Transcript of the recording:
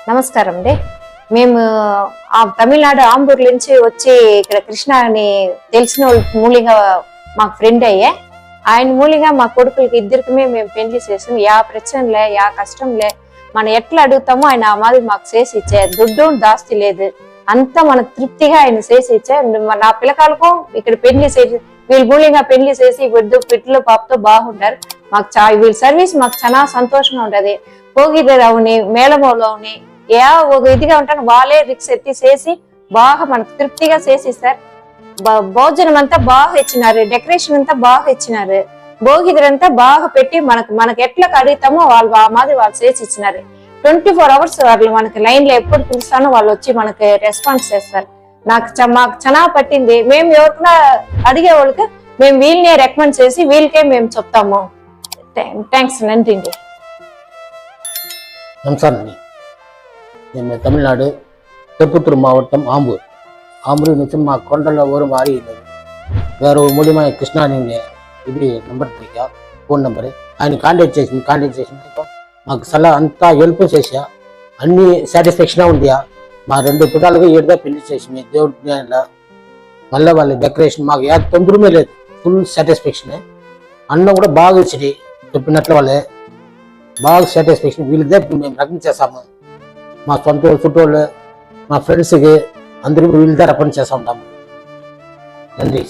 నమస్కారం అండి. మేము తమిళనాడు ఆంబూర్ నుంచి వచ్చి ఇక్కడ కృష్ణ అని తెలిసిన వాళ్ళ మూలిగా మాకు ఫ్రెండ్ అయ్యే. ఆయన మూలిగా మా కొడుకులకి ఇద్దరికి మేము పెళ్లి చేసాం. యా ప్రశ్నలే యా కష్టంలే మనం ఎట్లా అడుగుతామో ఆయన ఆ మాదిరి మాకు చేసి ఇచ్చే. దుడ్డు దాస్తి లేదు, అంతా మనకు తృప్తిగా ఆయన చేసి ఇచ్చే. నా పిల్లకాలకు ఇక్కడ పెళ్లి చేసి వీళ్ళ మూలిగా పెళ్లి చేసి పిట్టలు పాపతో బాగుంటారు. మాకు వీళ్ళ సర్వీస్ మాకు చాలా సంతోషంగా ఉంటది. పోగిరవుని మేళమోలోని ఒక ఇదిగా ఉంటాను వాళ్ళే రిక్స్ ఎత్తి చేసి బాగా మనకు తృప్తిగా చేసి సార్. భోజనం అంతా బాగా ఇచ్చినారు, డెకరేషన్ అంతా బాగా ఇచ్చినారు, భోగిదంతా బాగా పెట్టి మనకు ఎట్లా అడుగుతామో వాళ్ళు ఆ మాదిరి వాళ్ళు చేసి ఇచ్చినారు. 24 hours వాళ్ళు మనకి లైన్ లో ఎప్పుడు పిలుస్తానో వాళ్ళు వచ్చి మనకి రెస్పాన్స్ చేస్తారు. మాకు చాలా పట్టింది. మేము ఎవరికైనా అడిగే వాళ్ళకి మేము వీళ్ళనే రికమెండ్ చేసి వీళ్ళకే మేము చెప్తాము. థ్యాంక్స్, నండి. నమస్కారం. నేను తమిళనాడు திருப்பத்தூர் மாவட்டம் ஆம்பூர் నుంచి మా కొండల ఊరు మారి வேற ஒரு மூலியமா கிருஷ்ணா நீங்கள் இப்படி నెంబర్ పెట్టా, ఫోన్ నెంబర్ ఆయన కాంటాక్ట్ చేసిన మాకు సలహా అంతా హెల్ప్ చేసా. అన్ని సాటిస్ఫాక్షన్గా ఉందియా. మా 2 పిల్లలకి ఏడుగా పెళ్లి చేసింది దేవుడి మళ్ళీ వాళ్ళ డెకరేషన్ మాకు ఏ తొందరమే లేదు, ఫుల్ సాటిస్ఫాక్షన్. అన్నం కూడా బాగా ఇచ్చింది చెప్పినట్లు వాళ్ళే బాగా సాటిస్ఫాక్షన్. వీళ్ళదే మేము రకం చేస్తాము. మా సొంత చుట్టూ మా ఫ్రెండ్స్కి అందరికీ వీళ్ళ దగ్గర పని చేస్తూ ఉంటాము. నంది.